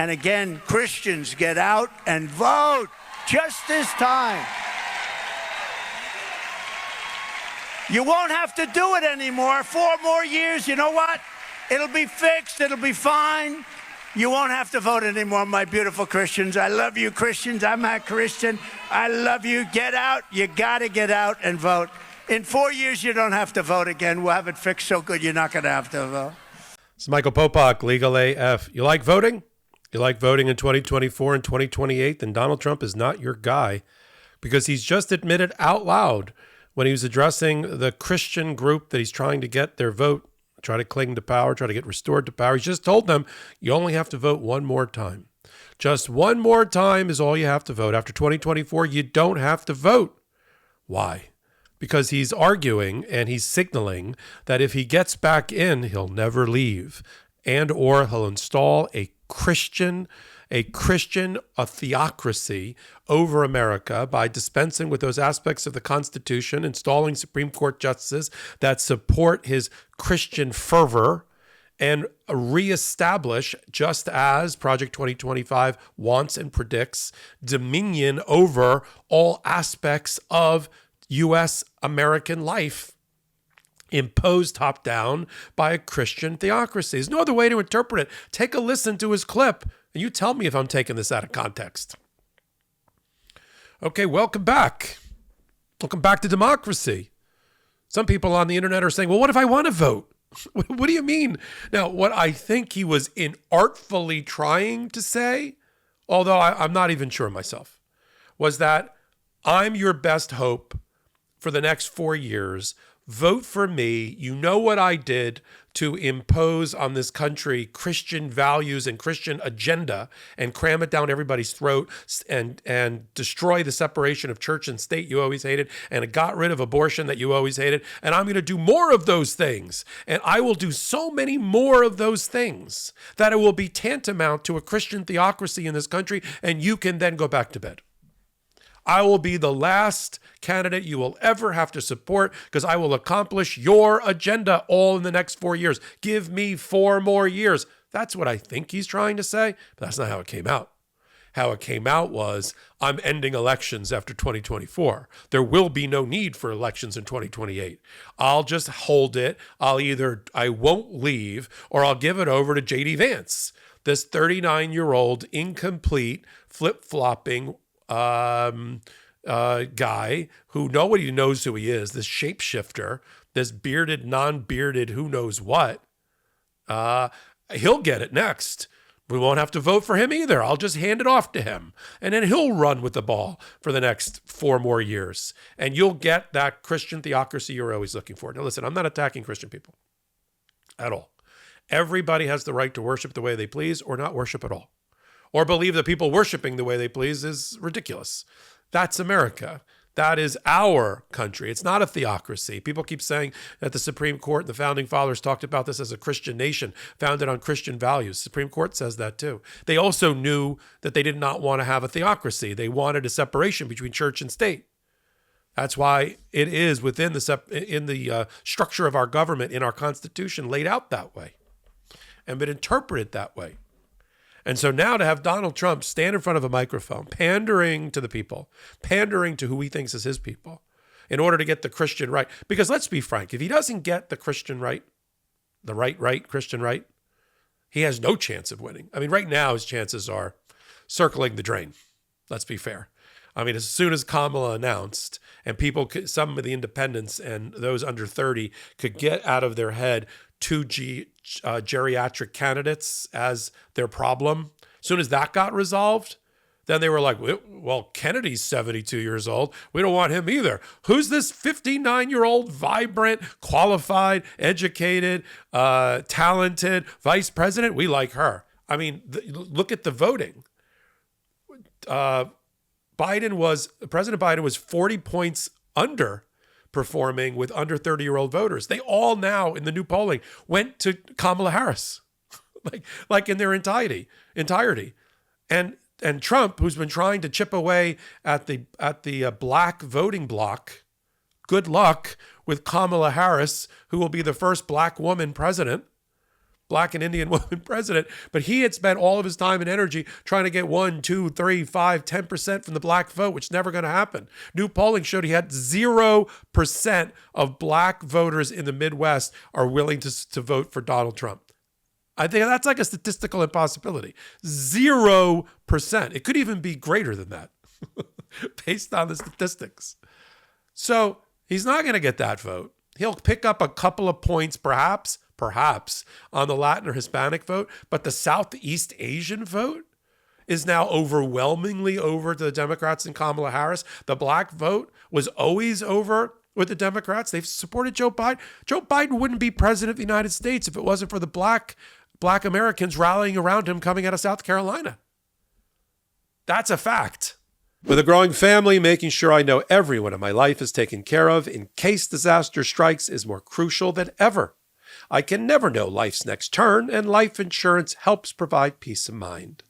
And again, Christians, get out and vote just this time. You won't have to do it anymore. 4 more years, you know what? It'll be fixed. It'll be fine. You won't have to vote anymore, my beautiful Christians. I love you, Christians. I'm a Christian. I love you. Get out. You got to get out and vote. In 4 years, you don't have to vote again. We'll have it fixed so good you're not going to have to vote. It's Michael Popok, Legal AF. You like voting? You like voting in 2024 and 2028? Then Donald Trump is not your guy, because he's just admitted out loud when he was addressing the Christian group that he's trying to get their vote, try to cling to power, try to get restored to power. He just told them, you only have to vote one more time. Just one more time is all you have to vote. After 2024, you don't have to vote. Why? Because he's arguing and he's signaling that if he gets back in, he'll never leave, and or he'll install a theocracy over America by dispensing with those aspects of the Constitution, installing Supreme Court justices that support his Christian fervor, and reestablish, just as Project 2025 wants and predicts, dominion over all aspects of U.S. American life, imposed top down by a Christian theocracy. There's no other way to interpret it. Take a listen to his clip, and you tell me if I'm taking this out of context. Okay, welcome back. Welcome back to democracy. Some people on the internet are saying, well, what if I want to vote? What do you mean? Now, what I think he was inartfully trying to say, although I'm not even sure myself, was that I'm your best hope for the next 4 years. Vote for me. You know what I did to impose on this country Christian values and Christian agenda and cram it down everybody's throat and destroy the separation of church and state you always hated, and it got rid of abortion that you always hated. And I'm going to do more of those things. And I will do so many more of those things that it will be tantamount to a Christian theocracy in this country, and you can then go back to bed. I will be the last candidate you will ever have to support, because I will accomplish your agenda all in the next 4 years. Give me 4 more years. That's what I think he's trying to say, but that's not how it came out. How it came out was, I'm ending elections after 2024. There will be no need for elections in 2028. I'll just hold it. I won't leave, or I'll give it over to J.D. Vance, this 39-year-old incomplete, flip-flopping guy who nobody knows who he is, this shapeshifter, this bearded, non-bearded, who knows what. He'll get it next. We won't have to vote for him either. I'll just hand it off to him. And then he'll run with the ball for the next 4 more years. And you'll get that Christian theocracy you're always looking for. Now listen, I'm not attacking Christian people at all. Everybody has the right to worship the way they please, or not worship at all. Or believe that people worshiping the way they please is ridiculous. That's America. That is our country. It's not a theocracy. People keep saying that the Supreme Court and the Founding Fathers talked about this as a Christian nation founded on Christian values. The Supreme Court says that too. They also knew that they did not want to have a theocracy. They wanted a separation between church and state. That's why it is within the structure of our government, in our Constitution, laid out that way and been interpreted that way. And so now to have Donald Trump stand in front of a microphone, pandering to the people, pandering to who he thinks is his people, in order to get the Christian right. Because let's be frank, if he doesn't get the Christian right, the right Christian right, he has no chance of winning. I mean, right now his chances are circling the drain. Let's be fair. I mean, as soon as Kamala announced, and some of the independents and those under 30 could get out of their head 2 geriatric candidates as their problem. As soon as that got resolved, then they were like, well, Kennedy's 72 years old. We don't want him either. Who's this 59-year-old, vibrant, qualified, educated, talented vice president? We like her. I mean, look at the voting. President Biden was 40 points under performing with under 30-year-old voters. They all now, in the new polling, went to Kamala Harris, like in their entirety. And Trump, who's been trying to chip away at the black voting bloc, good luck with Kamala Harris, who will be the first black woman president. black and Indian woman president, but he had spent all of his time and energy trying to get 1, 2, 3, 5, 10% from the black vote, which is never going to happen. New polling showed he had 0% of black voters in the Midwest are willing to vote for Donald Trump. I think that's like a statistical impossibility. 0%. It could even be greater than that based on the statistics. So he's not going to get that vote. He'll pick up a couple of points, perhaps, on the Latin or Hispanic vote, but the Southeast Asian vote is now overwhelmingly over to the Democrats and Kamala Harris. The black vote was always over with the Democrats. They've supported Joe Biden. Joe Biden wouldn't be president of the United States if it wasn't for the black Americans rallying around him coming out of South Carolina. That's a fact. With a growing family, making sure I know everyone in my life is taken care of in case disaster strikes is more crucial than ever. I can never know life's next turn, and life insurance helps provide peace of mind.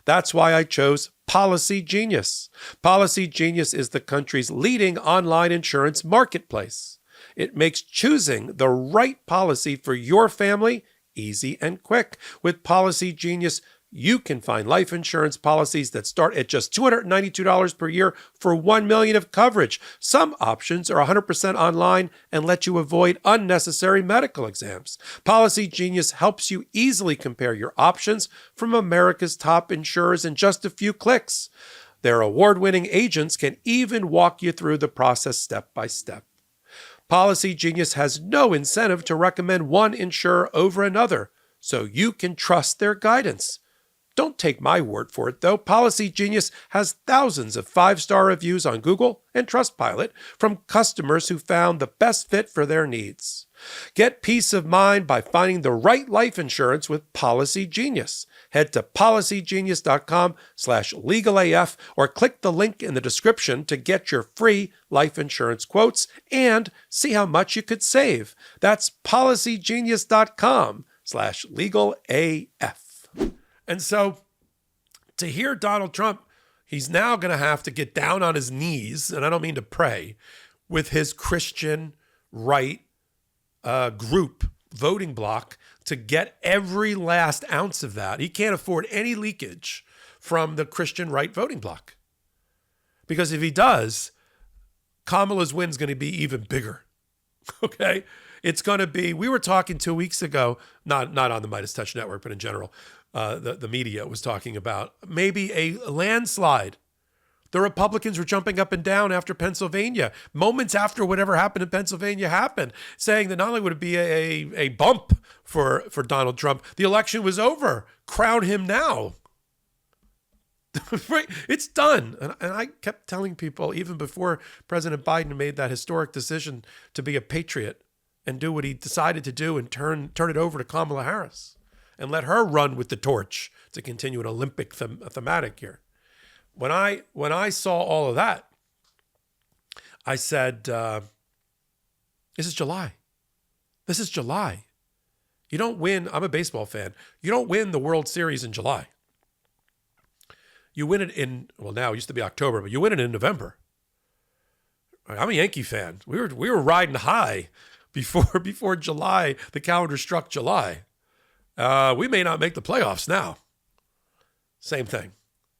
That's why I chose Policy Genius. Policy Genius is the country's leading online insurance marketplace. It makes choosing the right policy for your family easy and quick. With Policy Genius, you can find life insurance policies that start at just $292 per year for $1 million of coverage. Some options are 100% online and let you avoid unnecessary medical exams. Policy Genius helps you easily compare your options from America's top insurers in just a few clicks. Their award-winning agents can even walk you through the process step by step. Policy Genius has no incentive to recommend one insurer over another, so you can trust their guidance. Don't take my word for it, though. Policy Genius has thousands of 5-star reviews on Google and Trustpilot from customers who found the best fit for their needs. Get peace of mind by finding the right life insurance with Policy Genius. Head to policygenius.com/legalaf or click the link in the description to get your free life insurance quotes and see how much you could save. That's policygenius.com/legalaf. And so to hear Donald Trump, he's now going to have to get down on his knees, and I don't mean to pray, with his Christian right group voting bloc to get every last ounce of that. He can't afford any leakage from the Christian right voting bloc. Because if he does, Kamala's win's going to be even bigger. Okay? It's going to be, we were talking 2 weeks ago, not on the MeidasTouch network, but in general, the media was talking about maybe a landslide. The Republicans were jumping up and down after Pennsylvania, moments after whatever happened in Pennsylvania happened, saying that not only would it be a bump for Donald Trump, the election was over. Crown him now. Right? It's done. And I kept telling people, even before President Biden made that historic decision to be a patriot and do what he decided to do and turn it over to Kamala Harris and let her run with the torch to continue an Olympic thematic here. When I saw all of that, I said, this is July. This is July. You don't win. I'm a baseball fan. You don't win the World Series in July. You win it in, well, now it used to be October, but you win it in November. I'm a Yankee fan. We were riding high before July, the calendar struck July. We may not make the playoffs now. Same thing.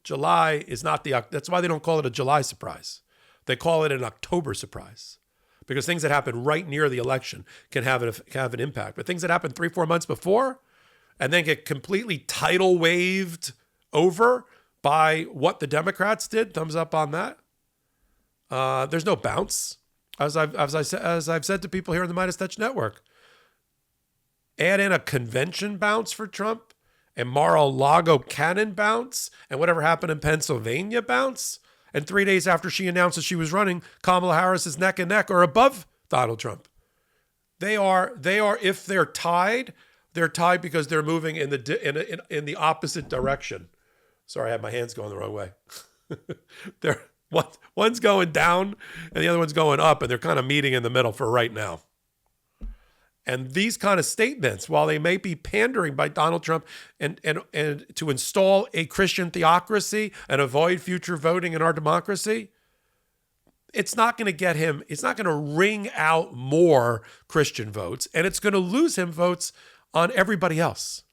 July is not that's why they don't call it a July surprise. They call it an October surprise because things that happen right near the election can have an impact. But things that happen 3-4 months before and then get completely tidal waved over by what the Democrats did, thumbs up on that. There's no bounce. As I've said to people here on the MeidasTouch network, add in a convention bounce for Trump and Mar-a-Lago cannon bounce and whatever happened in Pennsylvania bounce. And 3 days after she announced that she was running, Kamala Harris is neck and neck or above Donald Trump. They are if they're tied because they're moving in the opposite direction. Sorry, I had my hands going the wrong way. One's going down and the other one's going up, and they're kind of meeting in the middle for right now. And these kind of statements, while they may be pandering by Donald Trump and to install a Christian theocracy and avoid future voting in our democracy, it's not going to get him, it's not going to wring out more Christian votes, and it's going to lose him votes on everybody else.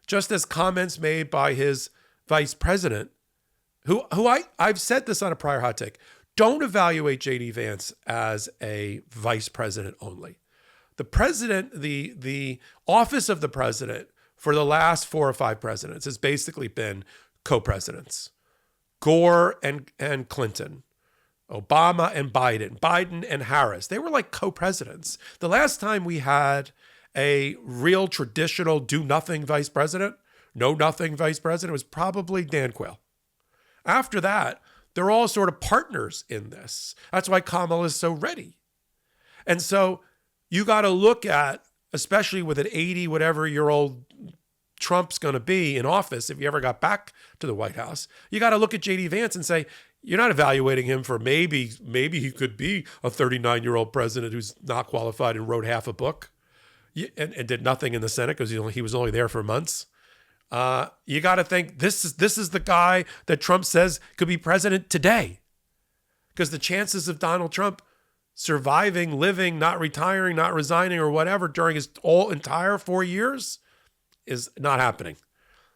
Just as comments made by his vice president, I've said this on a prior hot take, don't evaluate J.D. Vance as a vice president only. The president, the office of the president for the last 4 or 5 presidents has basically been co-presidents. Gore and Clinton, Obama and Biden and Harris. They were like co-presidents. The last time we had a real traditional do-nothing vice president, know-nothing vice president, was probably Dan Quayle. After that, they're all sort of partners in this. That's why Kamala is so ready. And so you got to look at, especially with an 80-whatever-year-old Trump's going to be in office, if he ever got back to the White House, you got to look at J.D. Vance and say, you're not evaluating him for maybe he could be a 39-year-old president who's not qualified and wrote half a book and did nothing in the Senate because he was only there for months. You got to think this is the guy that Trump says could be president today, because the chances of Donald Trump surviving, living, not retiring, not resigning or whatever during his entire 4 years is not happening.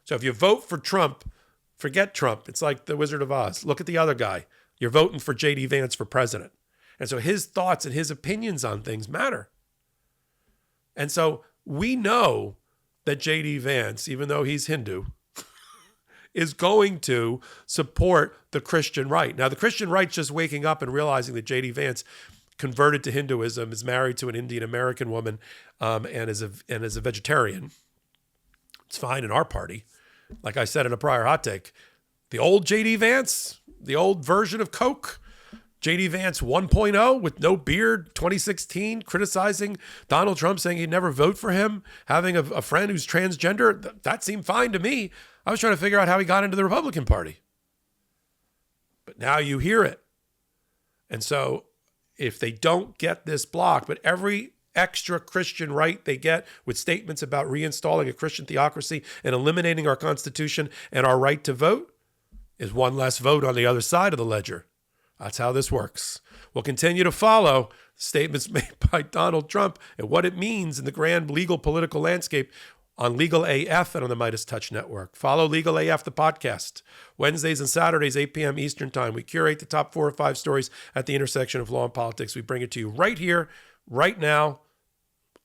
So if you vote for Trump, forget Trump. It's like the Wizard of Oz. Look at the other guy. You're voting for J.D. Vance for president. And so his thoughts and his opinions on things matter. And so we know that J.D. Vance, even though he's Hindu, is going to support the Christian right. Now, the Christian right's just waking up and realizing that J.D. Vance converted to Hinduism, is married to an Indian American woman, and is a vegetarian. It's fine in our party. Like I said in a prior hot take, the old J.D. Vance, the old version of Coke, J.D. Vance 1.0 with no beard, 2016, criticizing Donald Trump, saying he'd never vote for him, having a friend who's transgender, that seemed fine to me. I was trying to figure out how he got into the Republican Party. But now you hear it. And so if they don't get this blocked, but every extra Christian right they get with statements about reinstalling a Christian theocracy and eliminating our Constitution and our right to vote is one less vote on the other side of the ledger. That's how this works. We'll continue to follow statements made by Donald Trump and what it means in the grand legal political landscape on Legal AF and on the MeidasTouch Network. Follow Legal AF, the podcast. Wednesdays and Saturdays, 8 p.m. Eastern Time. We curate the top 4 or 5 stories at the intersection of law and politics. We bring it to you right here, right now,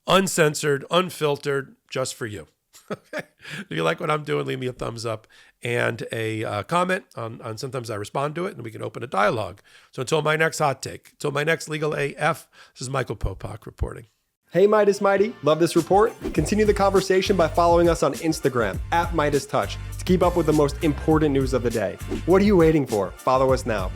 uncensored, unfiltered, just for you. Okay. If you like what I'm doing, leave me a thumbs up and a comment on sometimes I respond to it, and we can open a dialogue. So until my next hot take, until my next Legal AF, this is Michael Popok reporting. Hey Meidas Mighty, love this report? Continue the conversation by following us on Instagram @MeidasTouch to keep up with the most important news of the day. What are you waiting for? Follow us now.